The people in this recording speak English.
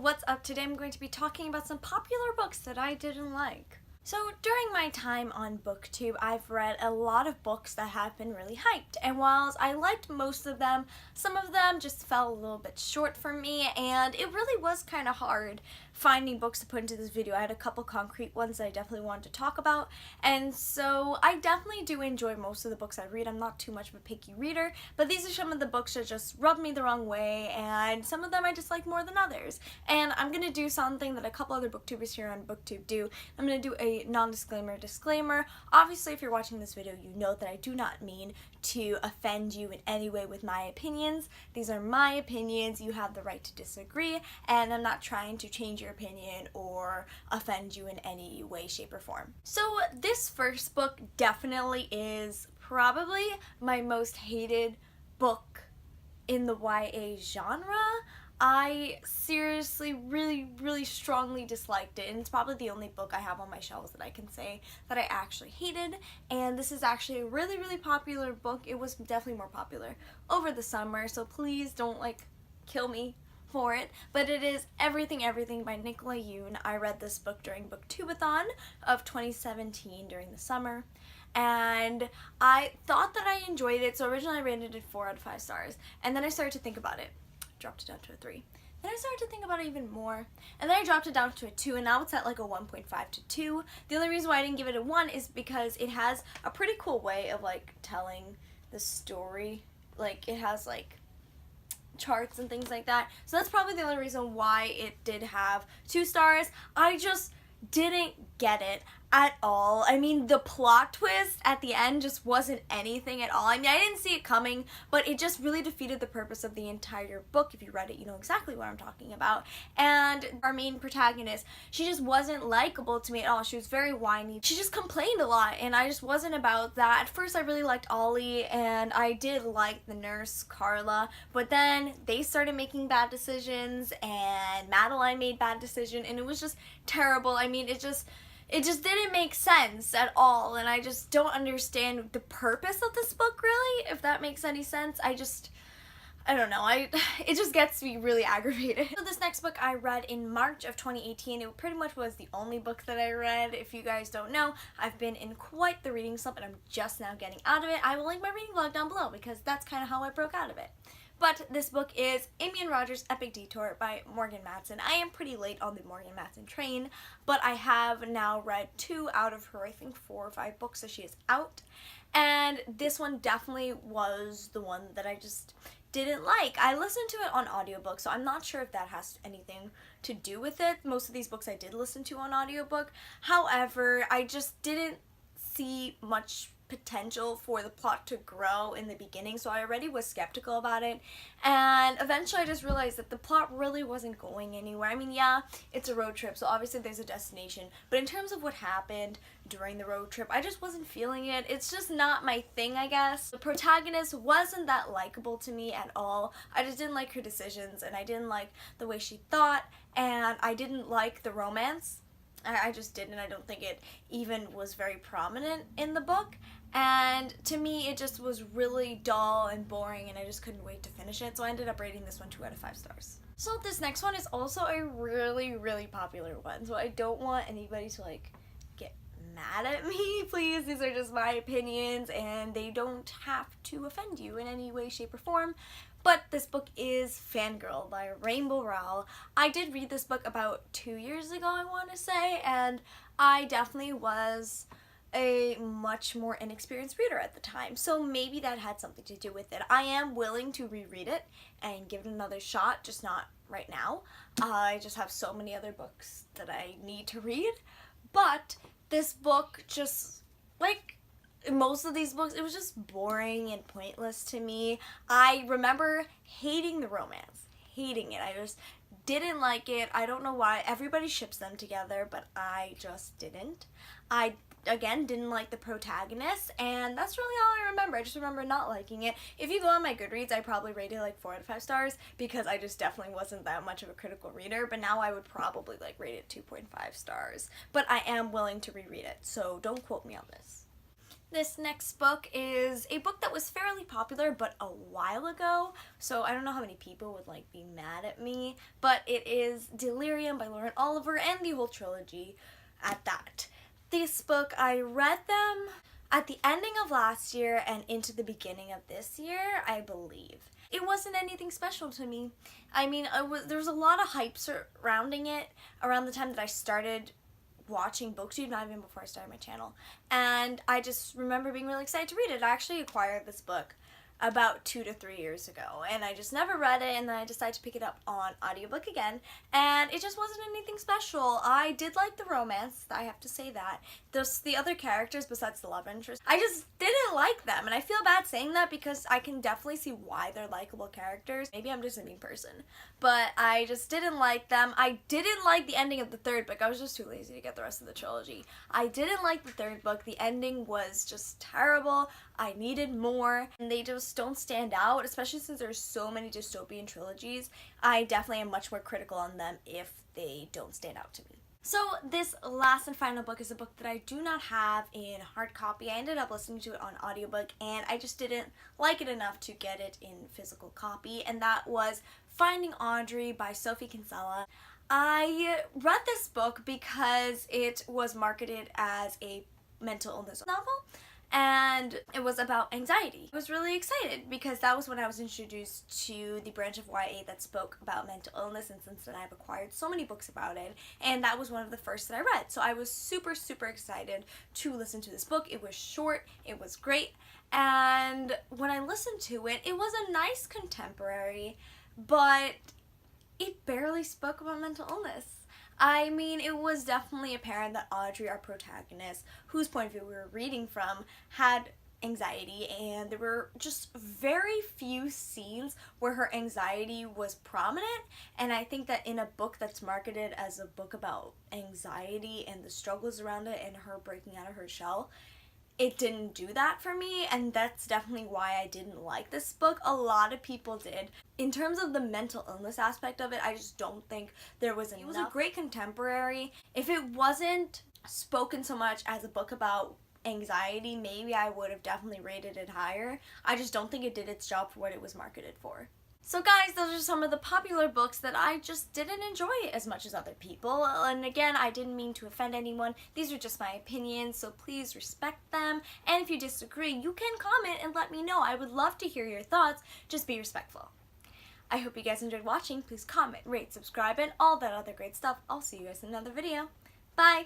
what's up? Today I'm going to be talking about some popular books that I didn't like. So during my time on BookTube, I've read a lot of books that have been really hyped, and whilst I liked most of them, some of them just fell a little bit short for me, and it really was kind of hard finding books to put into this video. I had a couple concrete ones that I definitely wanted to talk about, and so I definitely do enjoy most of the books I read. I'm not too much of a picky reader, but these are some of the books that just rubbed me the wrong way, and some of them I just like more than others. And I'm going to do something that a couple other booktubers here on BookTube do. I'm going to do a non-disclaimer disclaimer. Obviously, if you're watching this video, you know that I do not mean to offend you in any way with my opinions. These are my opinions. You have the right to disagree, and I'm not trying to change your opinion or offend you in any way, shape, or form. So this first book definitely is probably my most hated book in the YA genre. I seriously really strongly disliked it, and it's probably the only book I have on my shelves that I can say that I actually hated. And this is actually a really popular book. It was definitely more popular over the summer, so please don't kill me for it, but it is Everything by Nicola Yoon. I read this book during Booktubeathon of 2017 during the summer, and I thought that I enjoyed it. So originally I rated it 4 out of 5 stars, and then I started to think about it. Dropped it down to a 3. Then I started to think about it even more, and then I dropped it down to a 2, and now it's at like a 1.5 to 2. The only reason why I didn't give it a 1 is because it has a pretty cool way of telling the story. It has charts and things like that, so that's probably the only reason why it did have 2 stars. I just didn't get it at all. I mean, the plot twist at the end just wasn't anything at all. I mean, I didn't see it coming, but it just really defeated the purpose of the entire book. If you read it, you know exactly what I'm talking about. And our main protagonist, she just wasn't likable to me at all. She was very whiny. She just complained a lot, and I just wasn't about that. At first, I really liked Ollie, and I did like the nurse, Carla, but then they started making bad decisions, and Madeline made bad decisions, and it was just terrible. I mean, it just didn't make sense at all, and I just don't understand the purpose of this book, really, if that makes any sense. I don't know, it just gets me really aggravated. So this next book I read in March of 2018. It pretty much was the only book that I read. If you guys don't know, I've been in quite the reading slump, and I'm just now getting out of it. I will link my reading vlog down below, because that's kind of how I broke out of it. But this book is Amy and Roger's Epic Detour by Morgan Matson. I am pretty late on the Morgan Matson train, but I have now read 2 out of her, I think, 4 or 5 books that she is out. And this one definitely was the one that I just didn't like. I listened to it on audiobook, so I'm not sure if that has anything to do with it. Most of these books I did listen to on audiobook. However, I just didn't see much potential for the plot to grow in the beginning, so I already was skeptical about it, and eventually I just realized that the plot really wasn't going anywhere. I mean, yeah, it's a road trip, so obviously there's a destination, but in terms of what happened during the road trip, I just wasn't feeling it. It's just not my thing, I guess. The protagonist wasn't that likable to me at all. I just didn't like her decisions, and I didn't like the way she thought, and I didn't like the romance. I just didn't. I don't think it even was very prominent in the book, and to me it just was really dull and boring, and I just couldn't wait to finish it, so I ended up rating this one 2 out of 5 stars. So this next one is also a really popular one, so I don't want anybody to get mad at me, please. These are just my opinions, and they don't have to offend you in any way, shape, or form. But this book is Fangirl by Rainbow Rowell. I did read this book about 2 years ago, I want to say, and I definitely was a much more inexperienced reader at the time, so maybe that had something to do with it. I am willing to reread it and give it another shot, just not right now. I just have so many other books that I need to read, but this book just, most of these books, it was just boring and pointless to me. I remember hating the romance, hating it. I just didn't like it. I don't know why. Everybody ships them together, but I just didn't. I, again, didn't like the protagonist, and that's really all I remember. I just remember not liking it. If you go on my Goodreads, I probably rated 4 out of 5 stars, because I just definitely wasn't that much of a critical reader, but now I would probably rate it 2.5 stars. But I am willing to reread it, so don't quote me on this. This next book is a book that was fairly popular but a while ago, so I don't know how many people would like be mad at me, but it is Delirium by Lauren Oliver and the whole trilogy at that. This book, I read them at the ending of last year and into the beginning of this year, I believe. It wasn't anything special to me. I mean, there was a lot of hype surrounding it around the time that I started watching BookTube, not even before I started my channel, and I just remember being really excited to read it. I actually acquired this book about 2 to 3 years ago, and I just never read it, and then I decided to pick it up on audiobook again, and it just wasn't anything special. I did like the romance, I have to say that. The other characters besides the love interest, I just didn't like them, and I feel bad saying that because I can definitely see why they're likable characters. Maybe I'm just a mean person, but I just didn't like them. I didn't like the ending of the third book. I was just too lazy to get the rest of the trilogy. I didn't like the third book. The ending was just terrible. I needed more, and they just don't stand out, especially since there's so many dystopian trilogies. I definitely am much more critical on them if they don't stand out to me. So this last and final book is a book that I do not have in hard copy. I ended up listening to it on audiobook, and I just didn't like it enough to get it in physical copy, and that was Finding Audrey by Sophie Kinsella. I read this book because it was marketed as a mental illness novel, and it was about anxiety. I was really excited because that was when I was introduced to the branch of YA that spoke about mental illness, and since then I've acquired so many books about it, and that was one of the first that I read. So I was super excited to listen to this book. It was short, it was great, and when I listened to it, it was a nice contemporary, but it barely spoke about mental illness. I mean, it was definitely apparent that Audrey, our protagonist, whose point of view we were reading from, had anxiety, and there were just very few scenes where her anxiety was prominent, and I think that in a book that's marketed as a book about anxiety and the struggles around it and her breaking out of her shell, it didn't do that for me, and that's definitely why I didn't like this book. A lot of people did. In terms of the mental illness aspect of it, I just don't think there was enough. It was a great contemporary. If it wasn't spoken so much as a book about anxiety, maybe I would have definitely rated it higher. I just don't think it did its job for what it was marketed for. So guys, those are some of the popular books that I just didn't enjoy as much as other people. And again, I didn't mean to offend anyone. These are just my opinions, so please respect them. And if you disagree, you can comment and let me know. I would love to hear your thoughts. Just be respectful. I hope you guys enjoyed watching. Please comment, rate, subscribe, and all that other great stuff. I'll see you guys in another video. Bye!